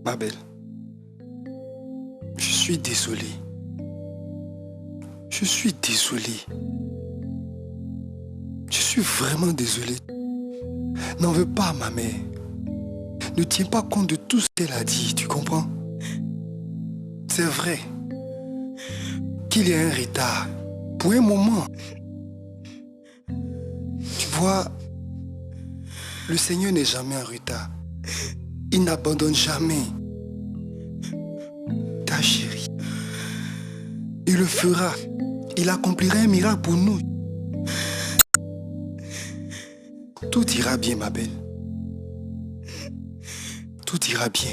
Ma belle, je suis désolé. Je suis désolé. Je suis vraiment désolé. N'en veux pas, ma mère. Ne tiens pas compte de tout ce qu'elle a dit, tu comprends? C'est vrai qu'il y a un retard pour un moment. Tu vois, le Seigneur n'est jamais en retard. Il n'abandonne jamais ta chérie. Il le fera. Il accomplira un miracle pour nous. Tout ira bien, ma belle. Tout ira bien.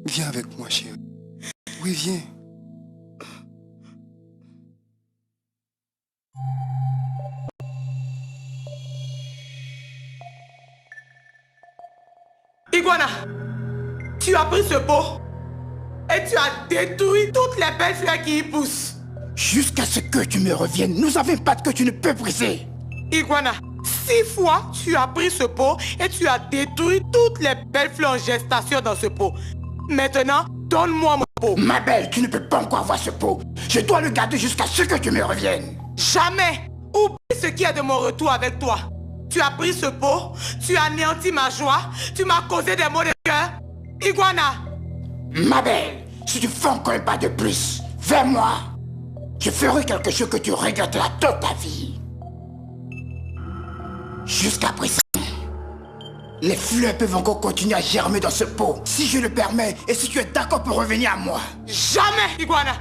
Viens avec moi, chérie. Oui, viens. Iguana, tu as pris ce pot et tu as détruit toutes les belles fleurs qui y poussent. Jusqu'à ce que tu me reviennes, nous avons pas que tu ne peux briser. Iguana, 6 fois tu as pris ce pot et tu as détruit toutes les belles fleurs en gestation dans ce pot. Maintenant, donne-moi mon pot. Ma belle, tu ne peux pas encore avoir ce pot. Je dois le garder jusqu'à ce que tu me reviennes. Jamais. Oublie ce qui est de mon retour avec toi. Tu as pris ce pot, tu as anéanti ma joie, tu m'as causé des maux de cœur. Iguana. Ma belle, si tu fais encore un pas de plus vers moi, je ferai quelque chose que tu regretteras toute ta vie. Jusqu'à présent, les fleurs peuvent encore continuer à germer dans ce pot, si je le permets et si tu es d'accord pour revenir à moi. Jamais, Iguana.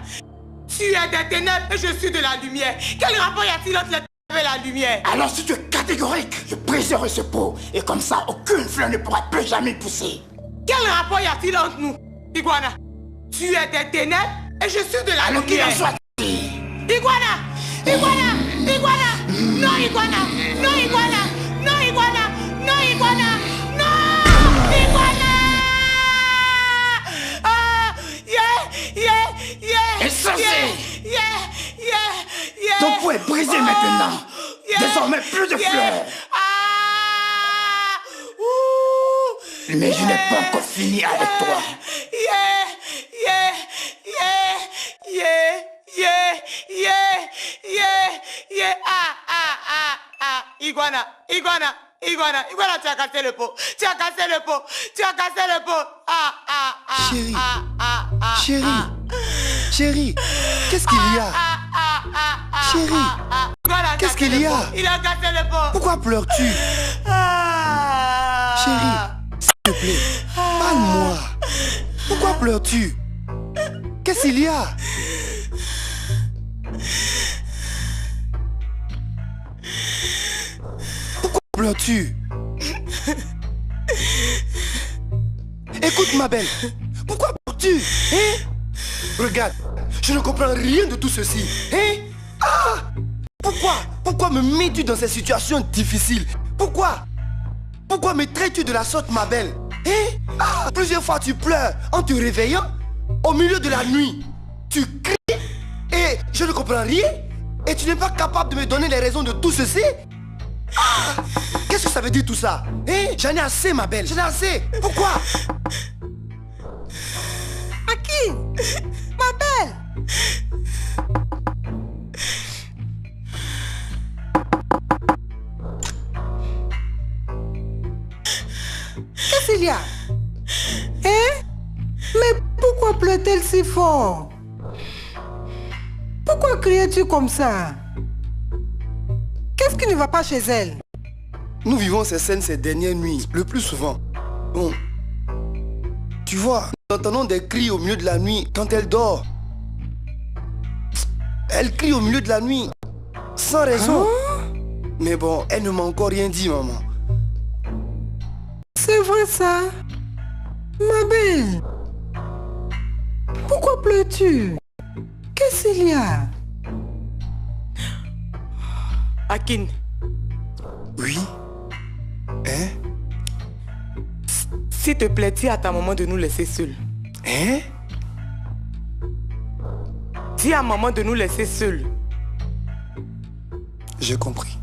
Tu es des ténèbres et je suis de la lumière. Quel rapport y a-t-il entre les ténèbres et la lumière? Alors si tu es catégorique, je briserai ce pot et comme ça, aucune fleur ne pourra plus jamais pousser. Quel rapport y a-t-il entre nous, Iguana? Tu es des ténèbres et je suis de la alors lumière. qu'il en soit. Iguana! Iguana! Iguana! Non, Iguana! Non, Iguana! Non, Iguana! Non, Iguana! Non! Iguana! Ah! Yeah! Insensé! Yeah! Ton pot est brisé maintenant. Désormais, plus de fleurs. Ah! Ouh! Mais je n'ai pas encore fini avec toi. Iguana, tu as cassé le pot. Tu as cassé le pot. Chérie, chérie, qu'est-ce qu'il y a? Chérie, qu'est-ce qu'il y a? Il a cassé le pot. Pourquoi pleures-tu? Chérie, s'il te plaît, parle-moi. Pourquoi pleures-tu? Qu'est-ce qu'il y a? Pourquoi pleures-tu? Écoute ma belle, pourquoi pleures-tu? Hein? Regarde, je ne comprends rien de tout ceci. Hein? Ah! Pourquoi me mets-tu dans ces situations difficiles? Pourquoi me traites-tu de la sorte, ma belle? Hein? Ah! Plusieurs fois tu pleures en te réveillant au milieu de la nuit. Tu cries et je ne comprends rien. Et tu n'es pas capable de me donner les raisons de tout ceci? Ah! Qu'est-ce que ça veut dire tout ça? Hein? J'en ai assez, ma belle, j'en ai assez. Pourquoi? Aki, ma belle. Qu'est-ce qu'il y a? Hein? Mais pourquoi pleure-t-elle si fort? Pourquoi criais-tu comme ça? Qu'est-ce qui ne va pas chez elle? Nous vivons ces scènes ces dernières nuits, le plus souvent. Bon, tu vois, nous entendons des cris au milieu de la nuit quand elle dort. Elle crie au milieu de la nuit, sans raison. Mais bon, elle ne m'a encore rien dit, maman. C'est vrai ça? Ma belle, pourquoi pleures-tu? Qu'est-ce qu'il y a? Akin. Oui? Hein? S'il te plaît, dis à ta maman de nous laisser seuls. Hein? Dis à maman de nous laisser seuls. J'ai compris.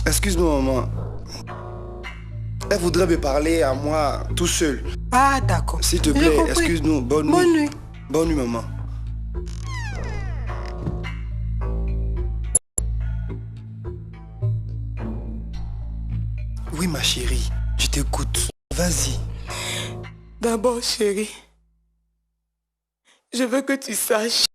Excuse-moi, maman. Elle voudrait me parler à moi tout seul. Ah, d'accord. S'il te J'ai plaît, compris. excuse-nous. Bonne nuit. Bonne nuit. Bonne nuit, maman. Oui, ma chérie, je t'écoute. Vas-y. D'abord, chérie, je veux que tu saches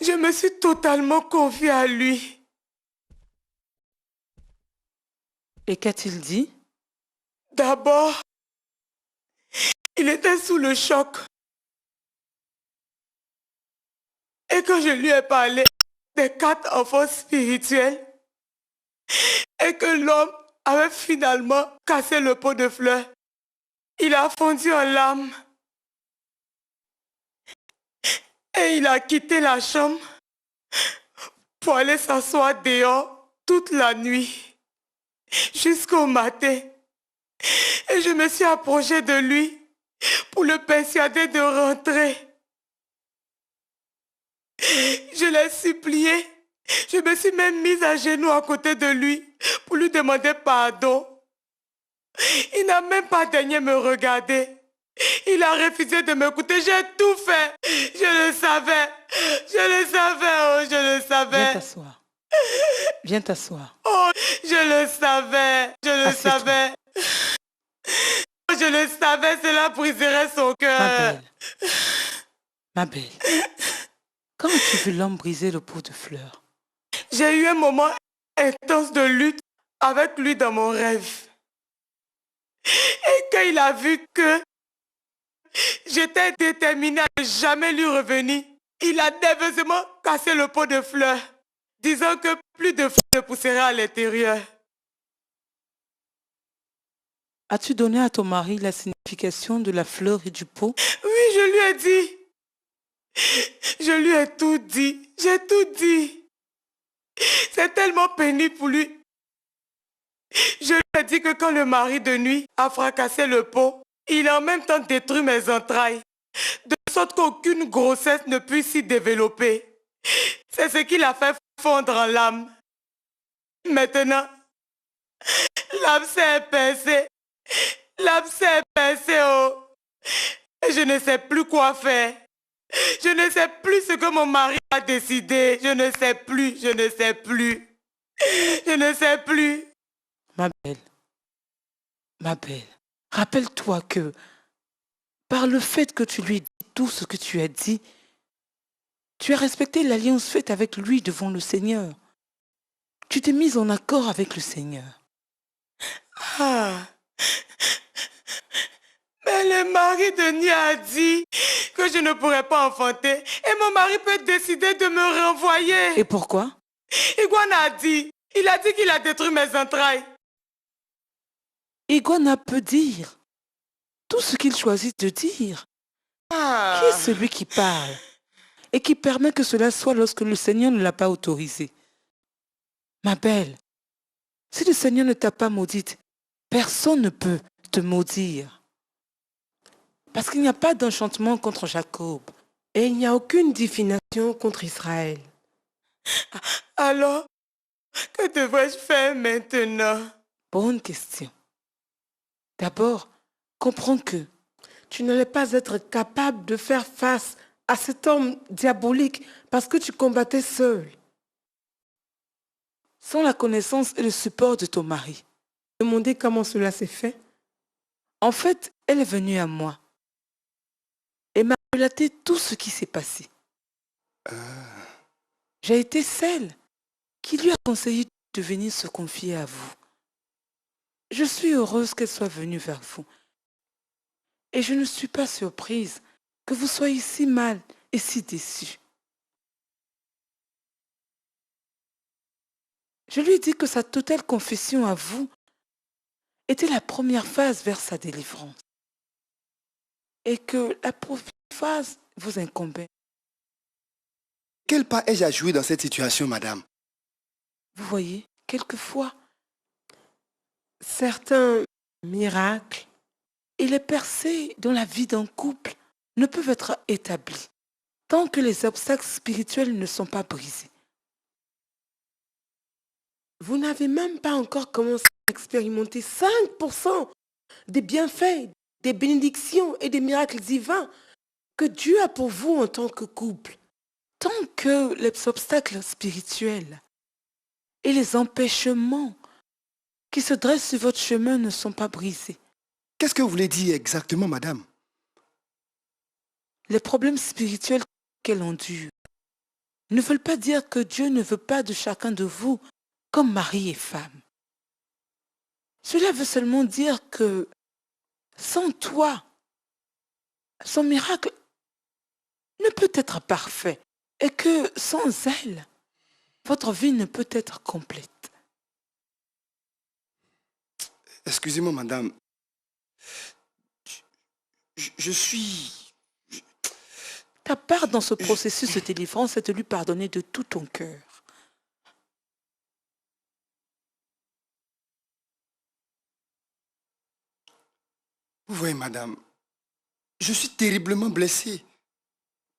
je me suis totalement confiée à lui. Et qu'a-t-il dit? D'abord, il était sous le choc. Et quand je lui ai parlé des 4 enfants spirituels et que l'homme avait finalement cassé le pot de fleurs, il a fondu en larmes. Et il a quitté la chambre pour aller s'asseoir dehors toute la nuit, jusqu'au matin. Et je me suis approchée de lui pour le persuader de rentrer. Je l'ai supplié. Je me suis même mise à genoux à côté de lui pour lui demander pardon. Il n'a même pas daigné me regarder. Il a refusé de m'écouter. J'ai tout fait. Je le savais. Je le savais. Oh, je le savais. Viens t'asseoir. Viens t'asseoir. Oh, je le savais. Je le Assieds-toi. savais. Je le savais. Cela briserait son Ma cœur. belle. Ma belle. Quand as-tu vu l'homme briser le pot de fleurs? J'ai eu un moment intense de lutte avec lui dans mon rêve. Et quand il a vu que j'étais déterminée à ne jamais lui revenir, il a nerveusement cassé le pot de fleurs, disant que plus de fleurs ne pousseraient à l'intérieur. As-tu donné à ton mari la signification de la fleur et du pot? Oui, je lui ai dit. Je lui ai tout dit. J'ai tout dit. C'est tellement pénible pour lui. Je lui ai dit que quand le mari de nuit a fracassé le pot, il a en même temps détruit mes entrailles, de sorte qu'aucune grossesse ne puisse s'y développer. C'est ce qui l'a fait fondre en larmes. Maintenant, l'abcès est pincé. L'abcès est pincé, oh. Et je ne sais plus quoi faire. Je ne sais plus ce que mon mari a décidé. Je ne sais plus, je ne sais plus. Je ne sais plus. Ma belle, rappelle-toi que par le fait que tu lui dis tout ce que tu as dit, Tu as respecté l'alliance faite avec lui devant le Seigneur. Tu t'es mise en accord avec le Seigneur. Ah. Mais le mari de Nia a dit que je ne pourrais pas enfanter et mon mari peut décider de me renvoyer. Et pourquoi? Iguana a dit, il a dit qu'il a détruit mes entrailles. Iguana peut dire tout ce qu'il choisit de dire. Ah. Qui est celui qui parle et qui permet que cela soit lorsque le Seigneur ne l'a pas autorisé? Ma belle, si le Seigneur ne t'a pas maudite, personne ne peut te maudire. Parce qu'il n'y a pas d'enchantement contre Jacob. Et il n'y a aucune divination contre Israël. Alors, que devrais-je faire maintenant? Bonne question. D'abord, comprends que tu n'allais pas être capable de faire face à cet homme diabolique parce que tu combattais seul. Sans la connaissance et le support de ton mari. Demandez comment cela s'est fait. En fait, elle est venue à moi et m'a relaté tout ce qui s'est passé. J'ai été celle qui lui a conseillé de venir se confier à vous. Je suis heureuse qu'elle soit venue vers vous. Et je ne suis pas surprise que vous soyez si mal et si déçus. Je lui ai dit que sa totale confession à vous était la première phase vers sa délivrance. Et que la première phase vous incombait. Quel pas ai-je à jouer dans cette situation, madame? Vous voyez, quelquefois, certains miracles et les percées dans la vie d'un couple ne peuvent être établis tant que les obstacles spirituels ne sont pas brisés. Vous n'avez même pas encore commencé à expérimenter 5% des bienfaits, des bénédictions et des miracles divins que Dieu a pour vous en tant que couple. Tant que les obstacles spirituels et les empêchements qui se dressent sur votre chemin ne sont pas brisés. Qu'est-ce que vous voulez dire exactement, madame? Les problèmes spirituels qu'elle endure ne veulent pas dire que Dieu ne veut pas de chacun de vous comme mari et femme. Cela veut seulement dire que sans toi, son miracle ne peut être parfait et que sans elle, votre vie ne peut être complète. Excusez-moi, madame. Je suis... Ta part dans ce processus de délivrance est de lui pardonner de tout ton cœur. Vous voyez, madame, je suis terriblement blessé,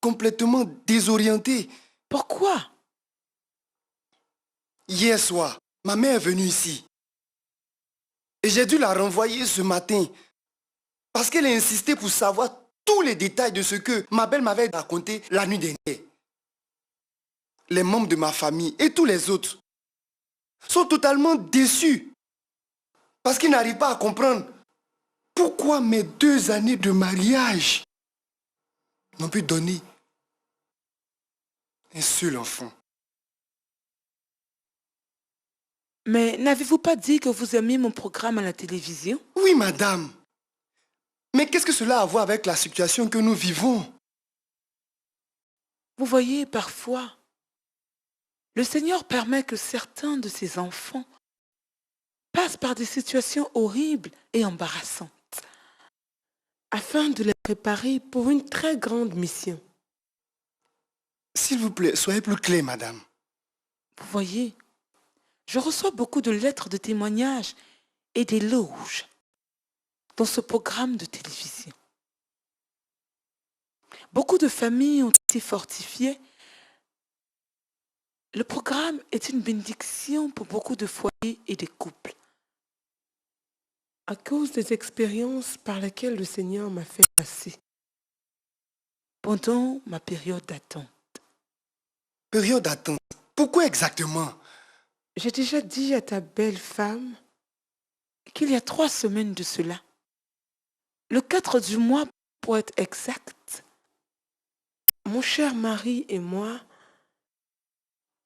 complètement désorienté. Pourquoi? Hier soir, ma mère est venue ici. Et j'ai dû la renvoyer ce matin parce qu'elle a insisté pour savoir tous les détails de ce que ma belle m'avait raconté la nuit dernière. Les membres de ma famille et tous les autres sont totalement déçus parce qu'ils n'arrivent pas à comprendre pourquoi mes 2 années de mariage n'ont pu donner un seul enfant. Mais n'avez-vous pas dit que vous aimiez mon programme à la télévision? Oui, madame. Mais qu'est-ce que cela a à voir avec la situation que nous vivons? Vous voyez, parfois, le Seigneur permet que certains de ses enfants passent par des situations horribles et embarrassantes afin de les préparer pour une très grande mission. S'il vous plaît, soyez plus clair, madame. Vous voyez, je reçois beaucoup de lettres de témoignages et d'éloges dans ce programme de télévision. Beaucoup de familles ont été fortifiées. Le programme est une bénédiction pour beaucoup de foyers et de couples. À cause des expériences par lesquelles le Seigneur m'a fait passer. Pendant ma période d'attente. Période d'attente. Pourquoi exactement? J'ai déjà dit à ta belle femme qu'il y a 3 semaines de cela, le 4 du mois pour être exact, mon cher mari et moi,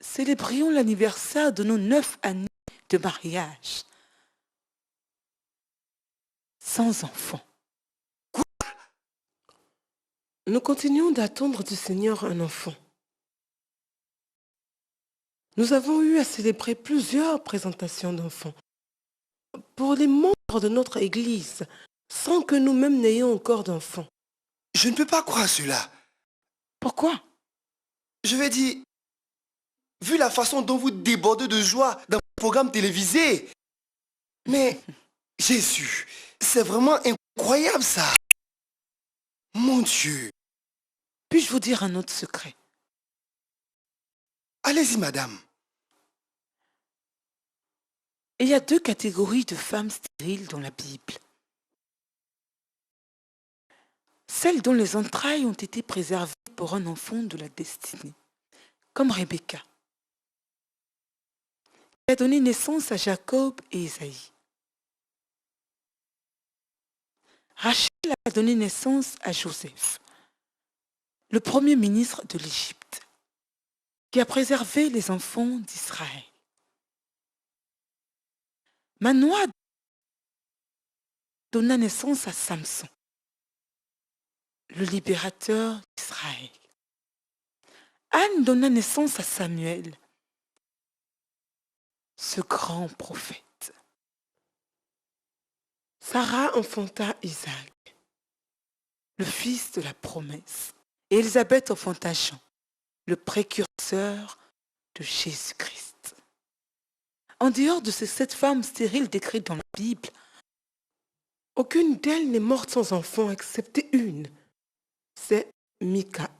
célébrions l'anniversaire de nos 9 années de mariage. Sans enfant. nous continuons d'attendre du Seigneur un enfant. Nous avons eu à célébrer plusieurs présentations d'enfants pour les membres de notre Église, sans que nous-mêmes n'ayons encore d'enfants. Je ne peux pas croire cela. Pourquoi? Je vais dire, vu la façon dont vous débordez de joie dans vos programmes télévisés. Mais, Jésus, c'est vraiment incroyable ça. Mon Dieu. Puis-je vous dire un autre secret? Allez-y, madame. Il y a 2 catégories de femmes stériles dans la Bible. Celles dont les entrailles ont été préservées pour un enfant de la destinée, comme Rebecca, qui a donné naissance à Jacob et Ésaïe. Rachel a donné naissance à Joseph, le premier ministre de l'Égypte, qui a préservé les enfants d'Israël. Manoah donna naissance à Samson, le libérateur d'Israël. Anne donna naissance à Samuel, ce grand prophète. Sarah enfanta Isaac, le fils de la promesse, et Élisabeth enfanta Jean, le précurseur de Jésus-Christ. En dehors de ces 7 femmes stériles décrites dans la Bible, aucune d'elles n'est morte sans enfant excepté une. C'est Mika.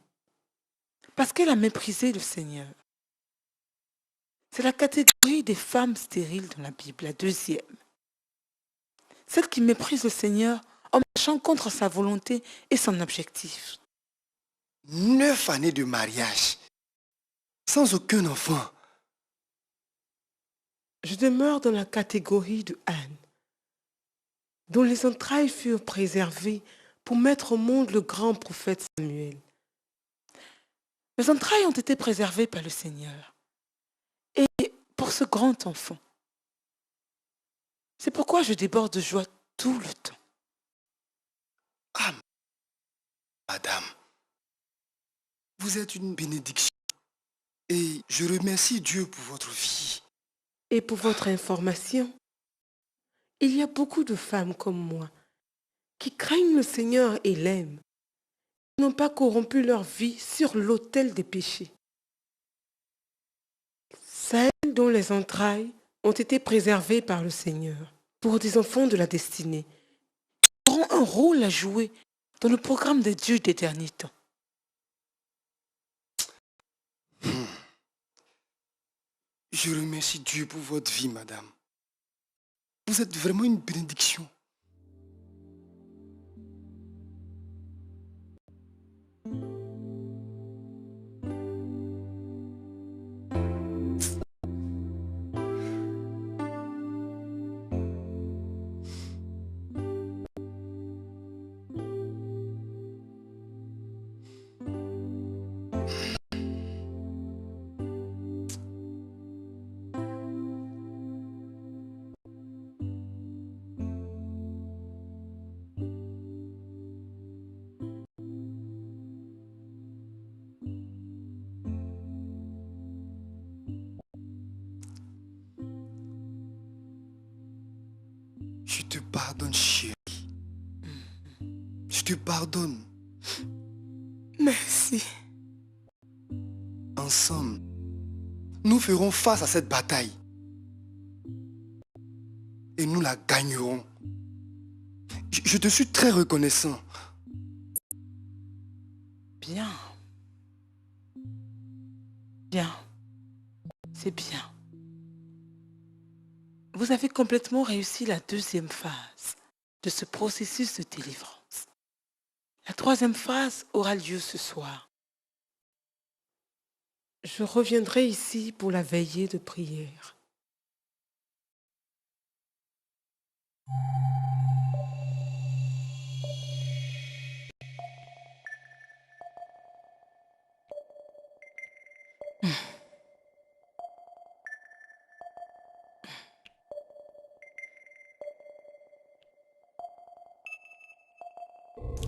parce qu'elle a méprisé le Seigneur. C'est la catégorie des femmes stériles dans la Bible, la deuxième. Celle qui méprise le Seigneur en marchant contre sa volonté et son objectif. 9 années de mariage. Sans aucun enfant. Je demeure dans la catégorie de Anne, dont les entrailles furent préservées pour mettre au monde le grand prophète Samuel. Mes entrailles ont été préservées par le Seigneur. Et pour ce grand enfant, c'est pourquoi je déborde de joie tout le temps. Ah, madame, vous êtes une bénédiction. Et je remercie Dieu pour votre vie. Et pour votre information, il y a beaucoup de femmes comme moi qui craignent le Seigneur et l'aiment, qui n'ont pas corrompu leur vie sur l'autel des péchés. Celles dont les entrailles ont été préservées par le Seigneur pour des enfants de la destinée, Ils auront un rôle à jouer dans le programme de Dieu des derniers temps. Je remercie Dieu pour votre vie, madame. Vous êtes vraiment une bénédiction. Je te pardonne, chérie. Je te pardonne. merci. Ensemble, nous ferons face à cette bataille. Et nous la gagnerons. Je te suis très reconnaissant. Bien. Bien. C'est bien. Vous avez complètement réussi la deuxième phase de ce processus de délivrance. La troisième phase aura lieu ce soir. Je reviendrai ici pour la veillée de prière.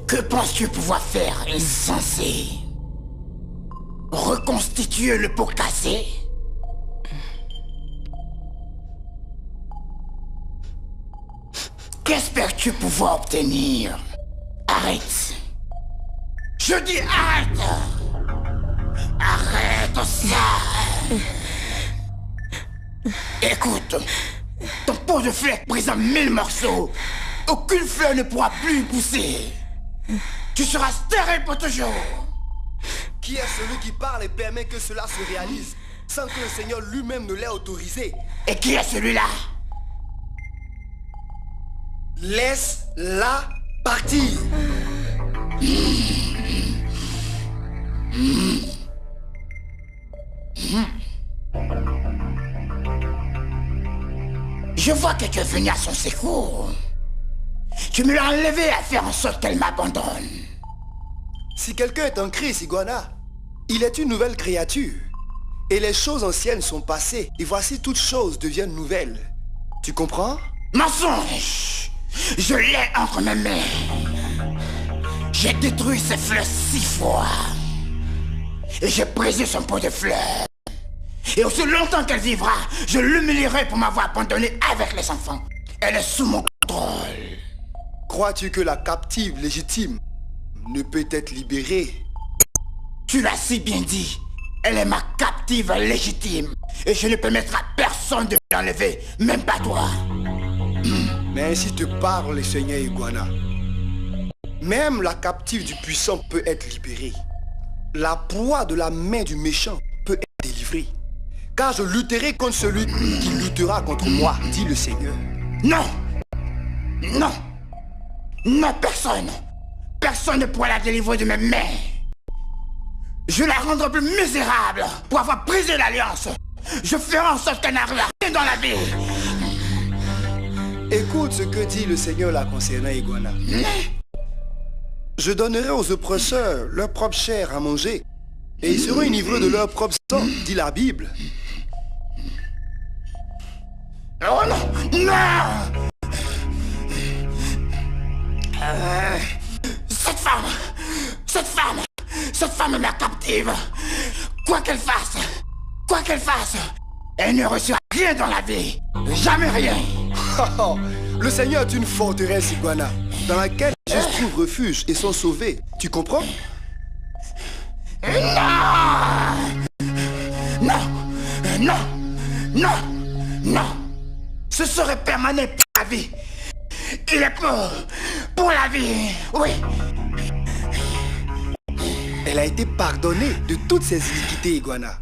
Que penses-tu pouvoir faire, insensé? Reconstituer le pot cassé? Qu'espères-tu pouvoir obtenir? Arrête. Je dis arrête. Arrête ça. Écoute, ton pot de fleurs est brisé en 1000 morceaux. Aucune fleur ne pourra plus y pousser. Tu seras stérile pour toujours. Qui est celui qui parle et permet que cela se réalise sans que le Seigneur lui-même ne l'ait autorisé? Et qui est celui-là? Laisse-la partir. Je vois que tu es venu à son secours. Tu me l'as enlevé à faire en sorte qu'elle m'abandonne. Si quelqu'un est en Christ, Iguana, il est une nouvelle créature. Et les choses anciennes sont passées, et voici toutes choses deviennent nouvelles. Tu comprends? Mensonge! Je l'ai entre mes mains. J'ai détruit ses fleurs 6 fois. Et j'ai brisé son pot de fleurs. Et aussi longtemps qu'elle vivra, je l'humilierai pour m'avoir abandonné avec les enfants. Elle est sous mon contrôle. Crois-tu que la captive légitime ne peut être libérée? Tu l'as si bien dit. Elle est ma captive légitime. Et je ne permettrai à personne de l'enlever, même pas toi. Mais ainsi te parle le Seigneur Iguana. Même la captive du puissant peut être libérée. La proie de la main du méchant peut être délivrée. Car je lutterai contre celui qui luttera contre moi, dit le Seigneur. Non! Non! Non, personne! Personne ne pourra la délivrer de mes mains. Je la rendrai plus misérable pour avoir brisé l'alliance. Je ferai en sorte qu'elle n'arrive à rien dans la vie. Écoute ce que dit le Seigneur là concernant Iguana. Je donnerai aux oppresseurs leur propre chair à manger, et ils seront enivrés de leur propre sang, dit la Bible. Oh non! Non! Cette femme est ma captive. Quoi qu'elle fasse, elle ne reçoit rien dans la vie. Jamais rien. Le Seigneur est une forteresse, Iguana, dans laquelle les justes trouvent refuge et sont sauvés. Tu comprends? Non. Ce serait permanent pour la vie. Il est pour la vie, oui. Elle a été pardonnée de toutes ses iniquités, Iguana.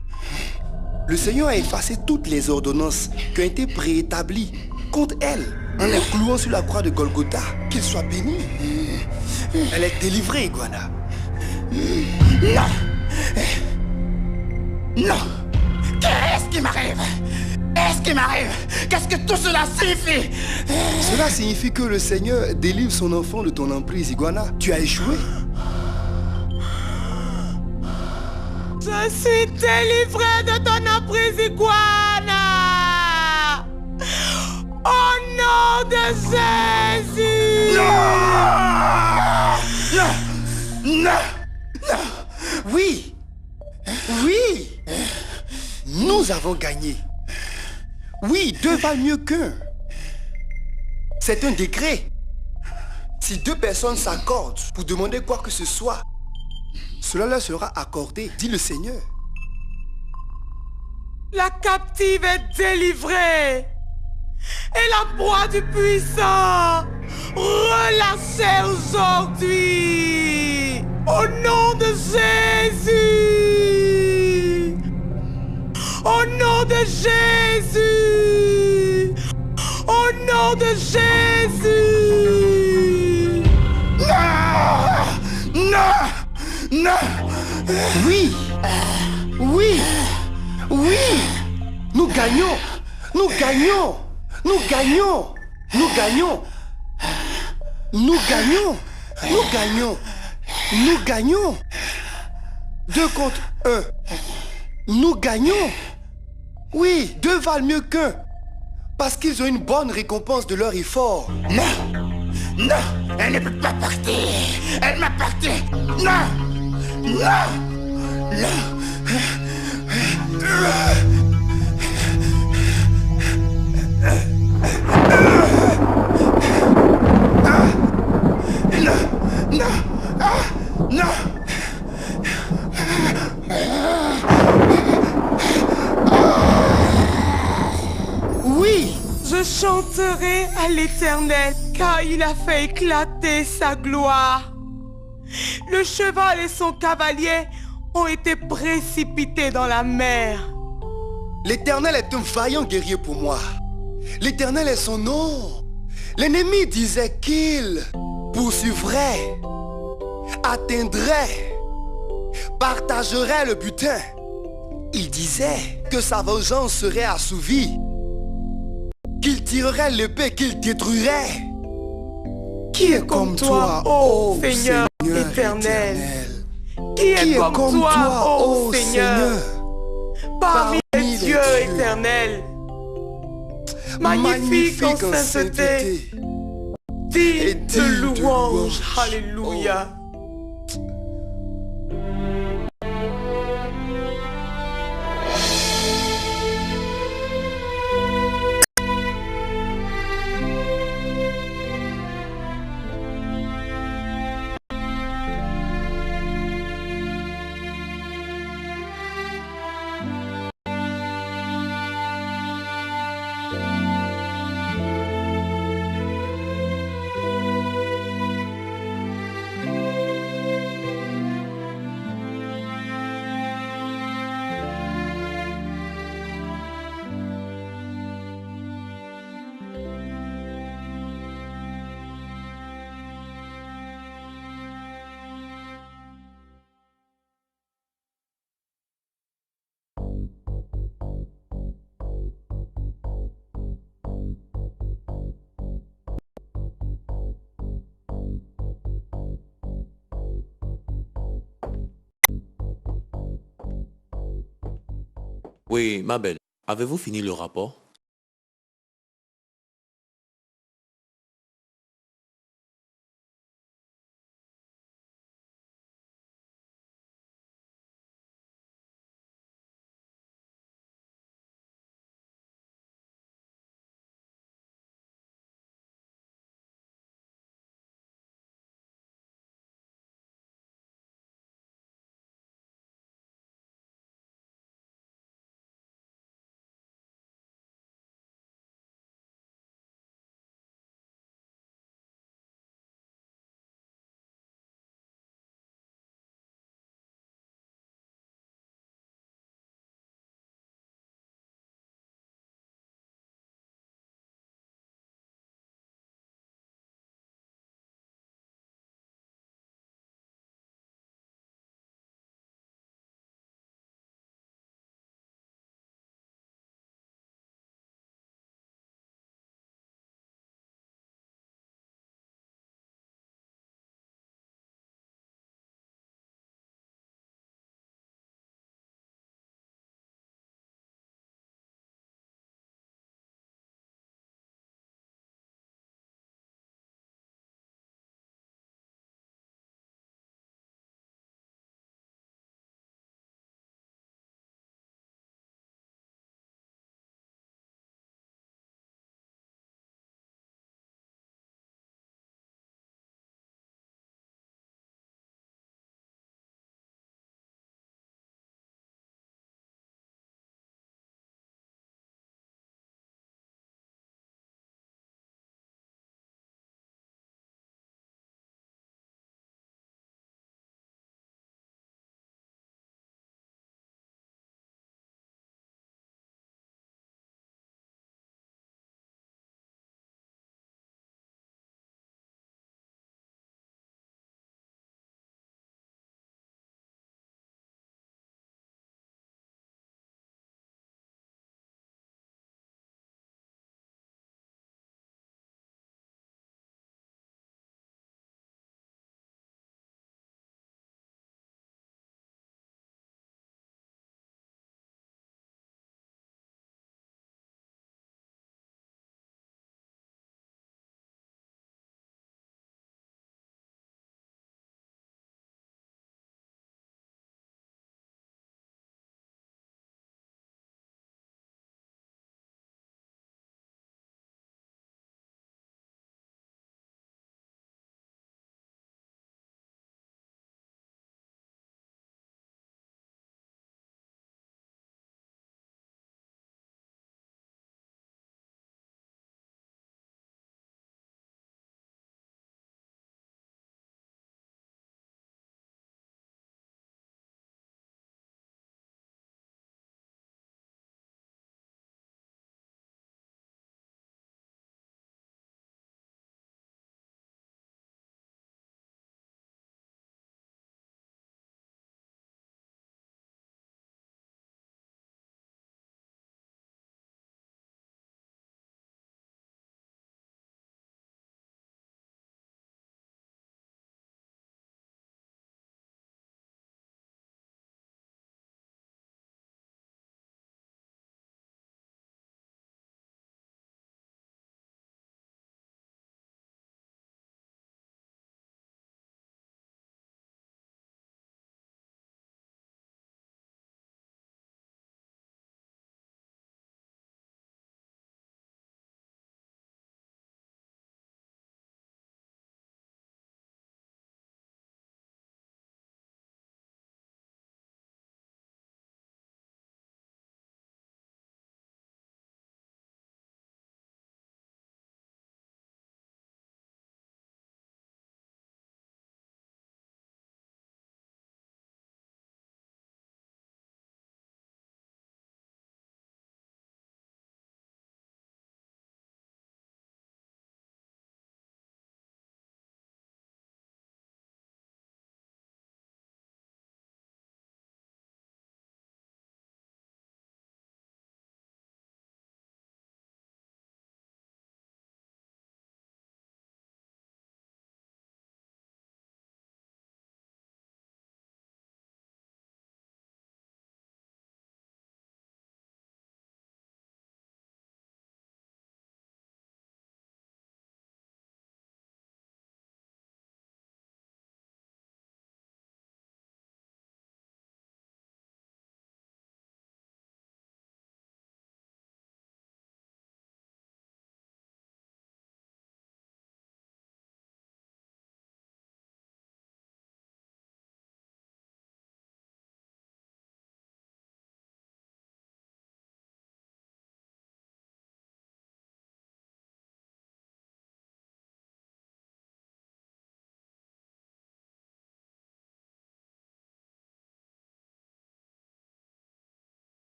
Le Seigneur a effacé toutes les ordonnances qui ont été préétablies contre elle en la clouant sur la croix de Golgotha. Qu'il soit béni. Elle est délivrée, Iguana. Non. Qu'est-ce qui m'arrive? Qu'est-ce que tout cela signifie? Cela signifie que le Seigneur délivre son enfant de ton emprise, Iguana. Tu as échoué. Je suis délivré de ton emprise, Iguana. Au nom de Jésus. Non. Oui. Nous avons gagné. Oui, 2 valent mieux qu'un. C'est un décret. Si 2 personnes s'accordent pour demander quoi que ce soit, cela leur sera accordé, dit le Seigneur. La captive est délivrée. Et la proie du puissant relâchée aujourd'hui. Au nom de Jésus. Au nom de Jésus. Au nom de Jésus. Non. Oui. Nous gagnons. Nous gagnons. 2 contre 1. Nous gagnons. Oui, 2 valent mieux qu'un. Parce qu'ils ont une bonne récompense de leur effort. Non, elle ne peut pas partir. Elle m'appartient. Non, non, non. Non, non, non. Oui. Je chanterai à l'Éternel, car il a fait éclater sa gloire. Le cheval et son cavalier ont été précipités dans la mer. L'Éternel est un vaillant guerrier pour moi. L'Éternel est son nom. L'ennemi disait qu'il poursuivrait, atteindrait, partagerait le butin. Il disait que sa vengeance serait assouvie, qu'il tirerait l'épée, qu'il détruirait. Qui est comme toi, ô Seigneur éternel? Qui est comme toi, ô Seigneur, parmi les dieux éternels? Magnifique en sainteté, digne de louange. Alléluia. Oui, ma belle, avez-vous fini le rapport?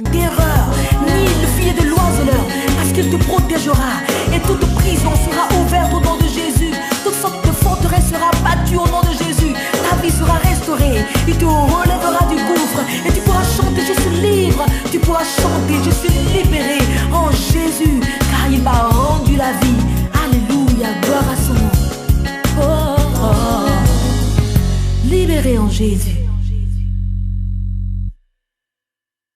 terreur, ni le filet de l'oiseleur, parce qu'il te protégera et toute prison sera ouverte au nom de Jésus. Toute sorte de forteresse sera battue au nom de Jésus. Ta vie sera restaurée, il te relèvera du gouffre et tu pourras chanter, je suis libre. Tu pourras chanter, je suis libéré en Jésus, car il m'a rendu la vie. Alléluia, gloire à son nom. Oh, oh, oh. Libéré en Jésus.